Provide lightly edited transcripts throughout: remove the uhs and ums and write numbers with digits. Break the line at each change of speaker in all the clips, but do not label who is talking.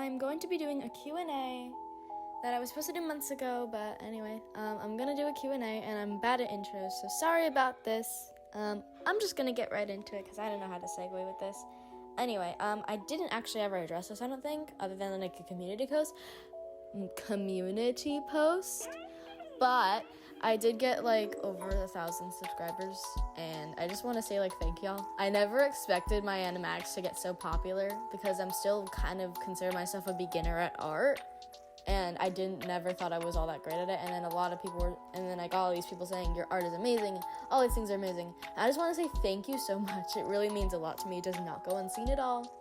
I'm going to be doing a Q&A that I was supposed to do months ago, but anyway, I'm gonna do a Q&A, and I'm bad at intros, so sorry about this. I'm just gonna get right into it, because I don't know how to segue with this. Anyway, I didn't actually ever address this, I don't think, other than like a community post, but I did get like over 1,000 subscribers, and I just want to say like thank y'all. I never expected my animatics to get so popular, because I'm still kind of consider myself a beginner at art, and I never thought I was all that great at it. And then a lot of people were, and then I got all these people saying your art is amazing, all these things are amazing. And I just want to say thank you so much. It really means a lot to me. It does not go unseen at all.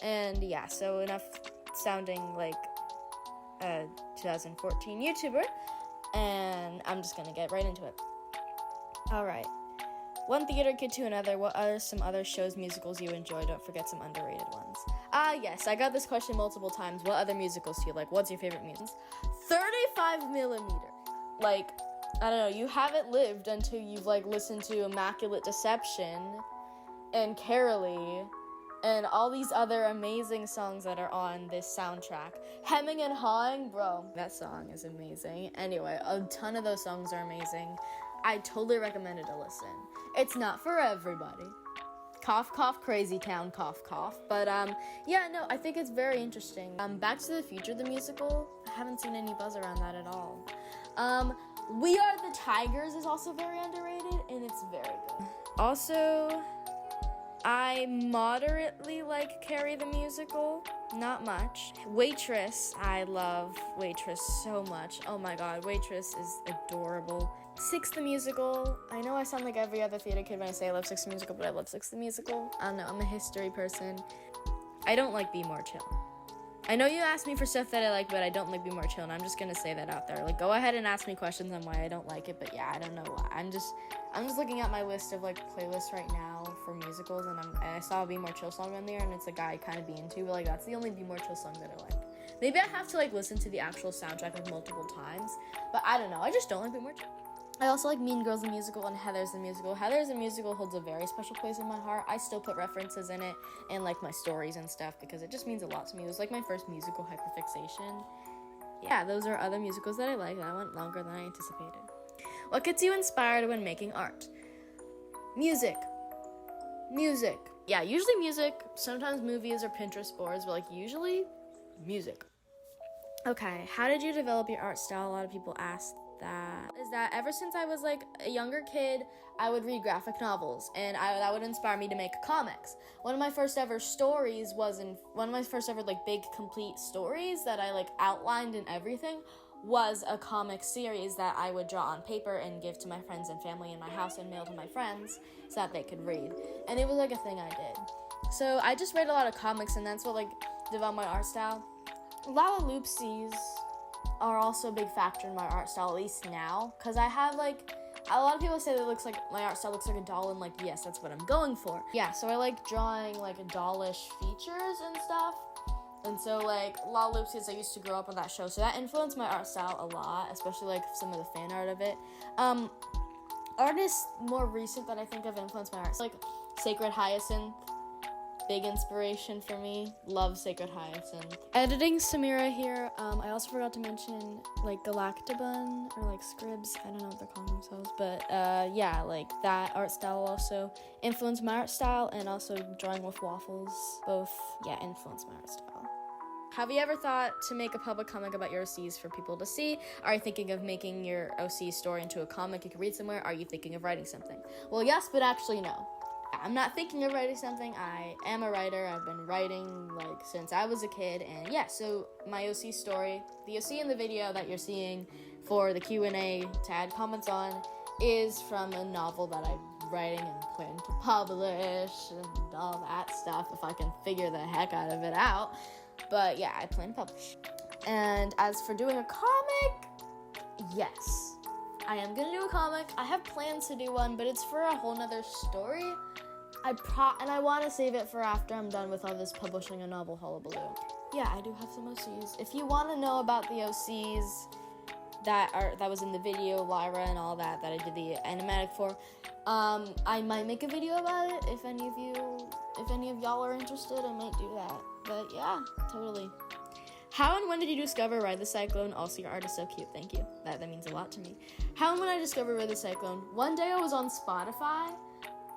And yeah, so enough sounding like a 2014 YouTuber, and I'm just gonna get right into it. Alright. One theater kid to another, what are some other shows, musicals you enjoy? Don't forget some underrated ones. Yes, I got this question multiple times. What other musicals do you like? What's your favorite musicals? 35 millimeter. Like, I don't know, you haven't lived until you've like listened to Immaculate Deception and Carolee and all these other amazing songs that are on this soundtrack. Hemming and Hawing, bro, that song is amazing. Anyway, a ton of those songs are amazing. I totally recommend it to listen. It's not for everybody. Cough, cough, crazy town, cough, cough. But, yeah, no, I think it's very interesting. Back to the Future, the musical, I haven't seen any buzz around that at all. We Are the Tigers is also very underrated, and it's very good. Also, I moderately like Carrie the musical, not much. Waitress, I love Waitress so much. Oh my god, Waitress is adorable. Six the musical, I know I sound like every other theater kid when I say I love Six the musical, but I love Six the musical. I don't know, I'm a history person. I don't like Be More Chill. I know you asked me for stuff that I like, but I don't like Be More Chill, and I'm just gonna say that out there. Like, go ahead and ask me questions on why I don't like it, but yeah, I don't know why. I'm just looking at my list of like playlists right now for musicals, and I saw a Be More Chill song on there, and it's a guy I kind of be into, but like that's the only Be More Chill song that I like. Maybe I have to like listen to the actual soundtrack like multiple times, but I don't know. I just don't like Be More Chill. I also like Mean Girls the musical and Heathers the musical. Heathers the musical holds a very special place in my heart. I still put references in it and like my stories and stuff because it just means a lot to me. It was like my first musical hyperfixation. Yeah, those are other musicals that I like. That went longer than I anticipated. What gets you inspired when making art? Music. Yeah, usually music. Sometimes movies or Pinterest boards, but like usually music. Okay, how did you develop your art style? A lot of people ask that. Is that ever since I was like a younger kid, I would read graphic novels, and that would inspire me to make comics. One of my first ever like big complete stories that I like outlined and everything was a comic series that I would draw on paper and give to my friends and family in my house and mail to my friends so that they could read. And it was like a thing I did. So I just read a lot of comics, and that's what like developed my art style. Lalaloopsies are also a big factor in my art style, at least now, because I have like a lot of people say that it looks like my art style looks like a doll, and like yes, that's what I'm going for. Yeah, so I like drawing like dollish features and stuff, and so like Lalaloopsies, I used to grow up on that show, so that influenced my art style a lot, especially like some of the fan art of it. Artists more recent that I think have influenced my art, like Sacred Hyacinth. Big inspiration for me. Love Sacred Hyacinth. Editing Samira here. I also forgot to mention like Galactabun or like Scribs. I don't know what they're calling themselves, but yeah, like that art style also influenced my art style, and also drawing with waffles. Both, yeah, influenced my art style. Have you ever thought to make a public comic about your OCs for people to see? Are you thinking of making your OC story into a comic you can read somewhere? Are you thinking of writing something? Well, yes, but actually no. I'm not thinking of writing something. I am a writer. I've been writing like since I was a kid, and yeah, so my OC story, the OC in the video that you're seeing for the Q&A to add comments on, is from a novel that I'm writing and plan to publish and all that stuff if I can figure the heck out of it out. But yeah, I plan to publish. And as for doing a comic, yes, I am gonna do a comic. I have plans to do one, but it's for a whole nother story. And I want to save it for after I'm done with all this publishing a novel hullabaloo. Yeah, I do have some OCs. If you want to know about the OCs that was in the video, Lyra and all that I did the animatic for, I might make a video about it. If any of y'all are interested, I might do that. But yeah, totally. How and when did you discover Ride the Cyclone? Also, your art is so cute. Thank you. That means a lot to me. How and when I discovered Ride the Cyclone? One day I was on Spotify,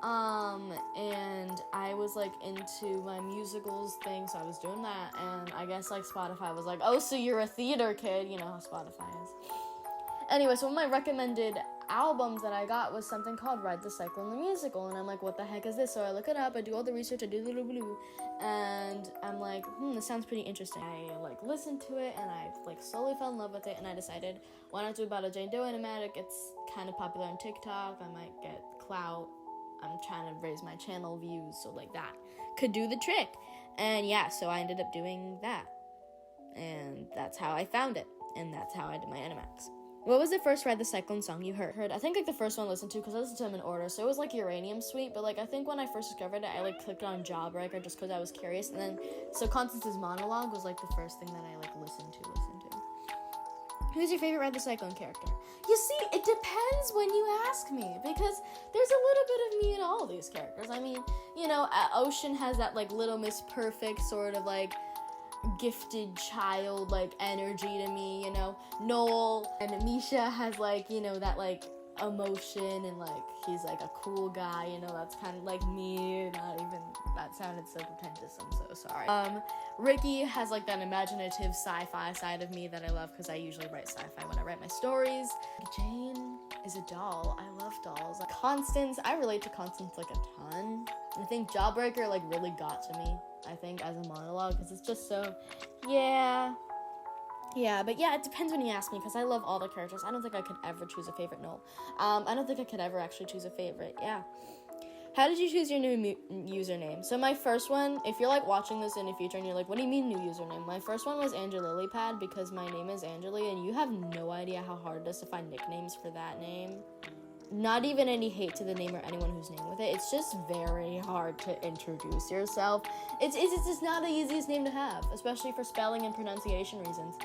and I was like into my musicals thing, so I was doing that, and I guess like Spotify was like, oh, so you're a theater kid, you know how Spotify is. Anyway, so one of my recommended albums that I got was something called Ride the Cyclone the Musical, and I'm like, what the heck is this? So I look it up, I do all the research, I do the blue, and I'm like, this sounds pretty interesting. I like listened to it, and I like slowly fell in love with it, and I decided, why not do about a Jane Doe animatic? It's kind of popular on TikTok, I might get clout, I'm trying to raise my channel views, so like that could do the trick. And yeah, so I ended up doing that, and that's how I found it, and that's how I did my Animax. What was the first Ride the Cyclone song you heard? I think like the first one I listened to, because I listened to them in order, so it was like Uranium Suite, but like I think when I first discovered it, I like clicked on Jawbreaker just because I was curious, and then so Constance's monologue was like the first thing that I like listened to. Who's your favorite Ride the Cyclone character? You see, it depends when you ask me, because there's a little bit of me in all these characters. I mean, you know, Ocean has that like Little Miss Perfect sort of like gifted child like energy to me, you know. Noel and Misha has like, you know, that like emotion, and like he's like a cool guy, you know, that's kind of like me. Not even, that sounded so pretentious, I'm so sorry. Ricky has like that imaginative sci-fi side of me that I love, because I usually write sci-fi when I write my stories. Jane is a doll. I love dolls. Constance, I relate to Constance like a ton. I think Jawbreaker like really got to me, I think, as a monologue, because it's just so, but yeah, it depends when you ask me, because I love all the characters. I don't think I could ever choose a favorite. No, I don't think I could ever actually choose a favorite. Yeah. How did you choose your new username? So my first one, if you're like watching this in the future and you're like, what do you mean new username? My first one was Angelilypad, because my name is Angeli, and you have no idea how hard it is to find nicknames for that name. Not even any hate to the name or anyone who's named with it. It's just very hard to introduce yourself. It's just not the easiest name to have, especially for spelling and pronunciation reasons.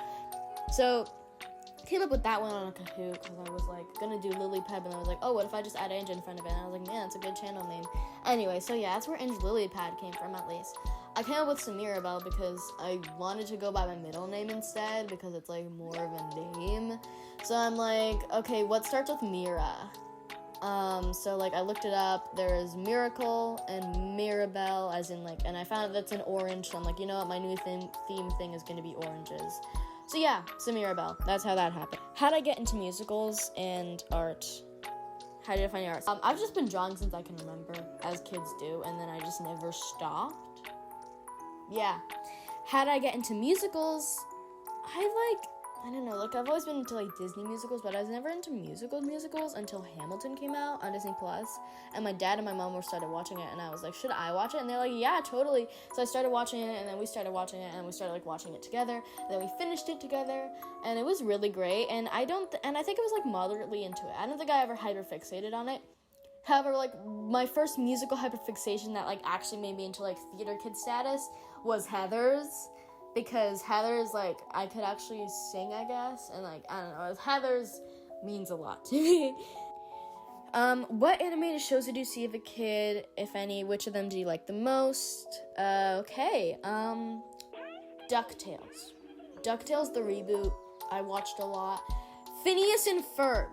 So came up with that one on a Kahoot, because I was like gonna do Lilypad, and I was like, oh, what if I just add Ange in front of it? And I was like, man, it's a good channel name. Anyway, so yeah, that's where Angelilypad came from, at least. I came up with Samira because I wanted to go by my middle name instead, because it's like more of a name. So I'm like, okay, what starts with Mira? So like I looked it up, there's Miracle and Mirabelle, as in like, and I found out that's an orange, so I'm like, you know what, my new theme thing is gonna be oranges. So yeah, Samira Bell. That's how that happened. How did I get into musicals and art? How did I find art? I've just been drawing since I can remember, as kids do, and then I just never stopped. Yeah. How did I get into musicals? I don't know, like I've always been into like Disney musicals, but I was never into musicals until Hamilton came out on Disney Plus, and my dad and my mom started watching it, and I was like, should I watch it? And they're like, yeah, totally. So I started watching it, and then we started watching it, and we started like watching it together, and then we finished it together, and it was really great, and I think it was like moderately into it. I don't think I ever hyperfixated on it. However, like my first musical hyperfixation that like actually made me into like theater kid status was Heathers. Because Heathers, like, I could actually sing, I guess, and, like, I don't know, Heathers means a lot to me. What animated shows did you see as a kid, if any? Which of them do you like the most? DuckTales. DuckTales, the reboot, I watched a lot. Phineas and Ferb.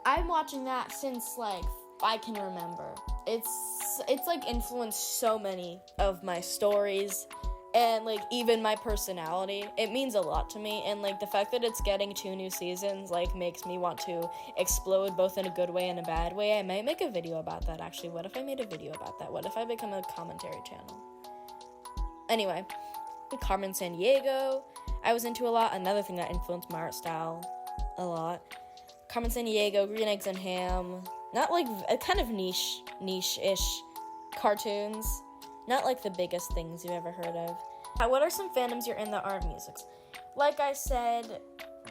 I'm watching that since, like, I can remember. It's like, influenced so many of my stories, and, like, even my personality. It means a lot to me, and, like, the fact that it's getting 2 new seasons, like, makes me want to explode both in a good way and a bad way. I might make a video about that, actually. What if I made a video about that? What if I become a commentary channel? Anyway, Carmen Sandiego, I was into a lot. Another thing that influenced my art style a lot. Carmen Sandiego, Green Eggs and Ham. Not, like, a kind of niche-ish cartoons. Not like the biggest things you've ever heard of. What are some fandoms you're in that aren't musics? Like I said,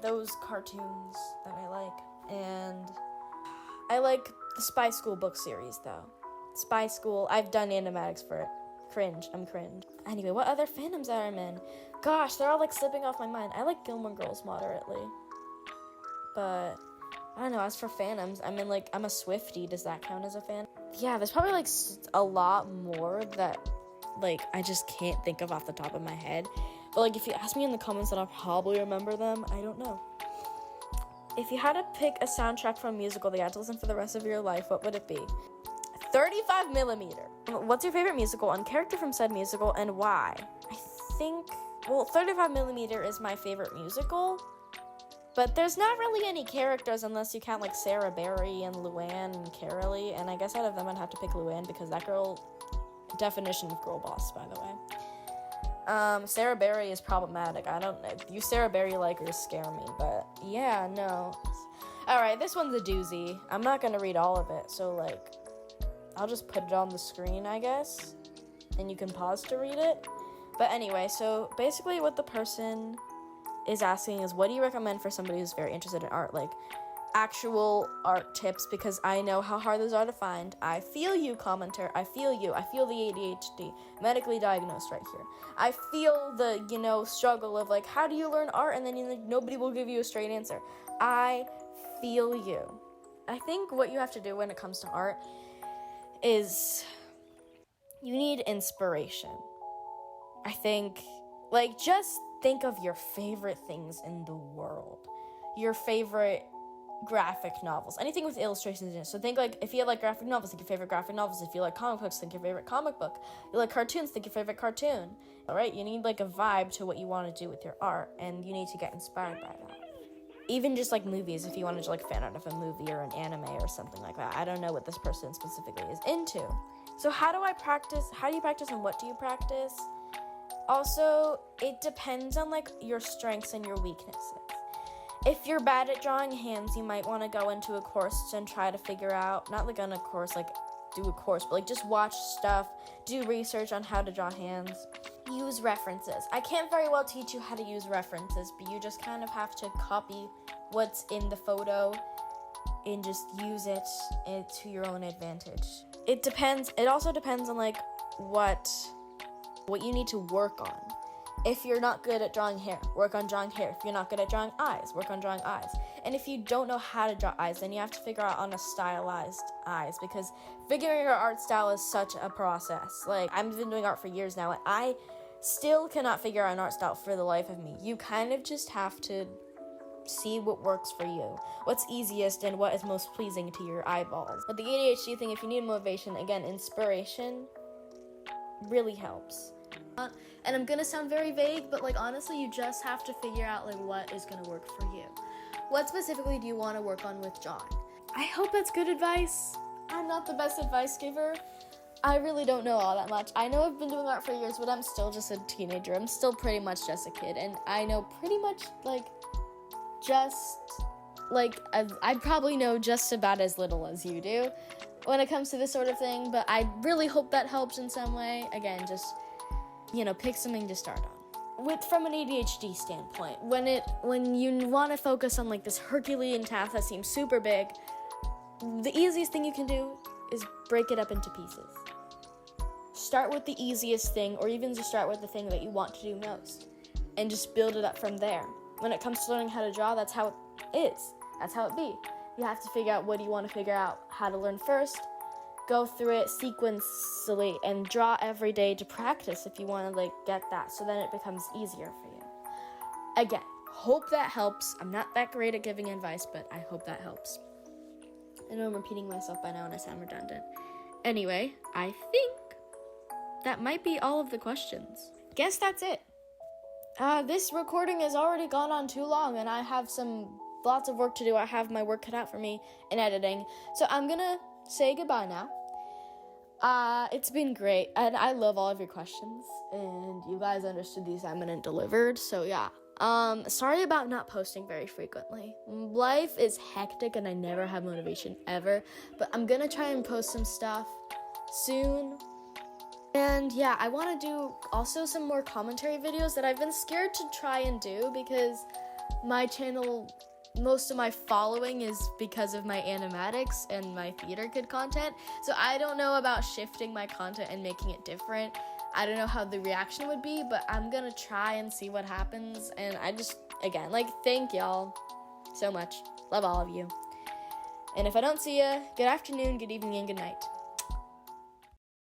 those cartoons that I like. And I like the Spy School book series, though. Spy School, I've done animatics for it. I'm cringe. Anyway, what other fandoms are I'm in? Gosh, they're all like slipping off my mind. I like Gilmore Girls moderately. But I don't know, as for fandoms, I'm a Swiftie. Does that count as a fan? Yeah, there's probably like a lot more that like, I just can't think of off the top of my head. But, like, if you ask me in the comments, then I'll probably remember them. I don't know. If you had to pick a soundtrack from a musical that you had to listen for the rest of your life, what would it be? 35mm. What's your favorite musical and character from said musical, and why? I think, well, 35mm is my favorite musical, but there's not really any characters unless you count, like, Sarah Barry and Luann and Carolee, and I guess out of them I'd have to pick Luann because that girl, definition of girl boss, by the way. Sarah Barry is problematic. I don't know. You Sarah Barry likers scare me, but yeah, no. Alright, this one's a doozy. I'm not gonna read all of it, so, like, I'll just put it on the screen, I guess, and you can pause to read it. But anyway, so basically what the person is asking is, what do you recommend for somebody who's very interested in art? Like, actual art tips, because I know how hard those are to find. I feel you, commenter. I feel you. I feel the ADHD, medically diagnosed right here. I feel the, struggle of, like, how do you learn art? And then nobody will give you a straight answer. I feel you. I think what you have to do when it comes to art is you need inspiration. I think, like, just think of your favorite things in the world. Your favorite graphic novels, anything with illustrations in it. So think, like, if you like graphic novels, think your favorite graphic novels. If you like comic books, think your favorite comic book. You like cartoons, think your favorite cartoon. All right, you need, like, a vibe to what you want to do with your art, and you need to get inspired by that. Even just, like, movies, if you wanted to, like, fan art of a movie or an anime or something like that. I don't know what this person specifically is into. So how do you practice and what do you practice? Also, it depends on, like, your strengths and your weaknesses. If you're bad at drawing hands, you might want to go into a course and try to figure out, not, like, on a course, like, do a course, but, like, just watch stuff, do research on how to draw hands. Use references. I can't very well teach you how to use references, but you just kind of have to copy what's in the photo and just use it to your own advantage. It also depends on, like, what you need to work on. If you're not good at drawing hair, work on drawing hair. If you're not good at drawing eyes, work on drawing eyes. And if you don't know how to draw eyes, then you have to figure out on a stylized eyes, because figuring your art style is such a process. Like, I've been doing art for years now, and I still cannot figure out an art style for the life of me. You kind of just have to see what works for you, what's easiest and what is most pleasing to your eyeballs. But the ADHD thing, if you need motivation, again, inspiration really helps. And I'm gonna sound very vague, but, like, honestly, you just have to figure out, like, what is gonna work for you. What specifically do you want to work on with drawing? I hope that's good advice. I'm not the best advice giver. I really don't know all that much. I know I've been doing art for years, but I'm still just a teenager. I'm still pretty much just a kid, and I know pretty much, I'd probably know just about as little as you do when it comes to this sort of thing, but I really hope that helps in some way. Again, just, pick something to start on. From an ADHD standpoint, when you want to focus on, like, this Herculean task that seems super big, the easiest thing you can do is break it up into pieces. Start with the easiest thing, or even just start with the thing that you want to do most, and just build it up from there. When it comes to learning how to draw, that's how it is. That's how it be. You have to figure out what you want to figure out how to learn first, go through it sequentially, and draw every day to practice if you want to, get that, so then it becomes easier for you. Again, hope that helps. I'm not that great at giving advice, but I hope that helps. I know I'm repeating myself by now and I sound redundant. Anyway, I think that might be all of the questions. Guess that's it. This recording has already gone on too long, and I have lots of work to do. I have my work cut out for me in editing. So I'm gonna say goodbye now. It's been great, and I love all of your questions, and you guys understood the assignment and delivered, so yeah. Sorry about not posting very frequently. Life is hectic, and I never have motivation ever, but I'm gonna try and post some stuff soon. And yeah, I want to do also some more commentary videos that I've been scared to try and do, because my channel, most of my following is because of my animatics and my theater kid content. So I don't know about shifting my content and making it different. I don't know how the reaction would be, but I'm gonna try and see what happens. And I just, again, thank y'all so much. Love all of you. And if I don't see you, good afternoon, good evening, and good night.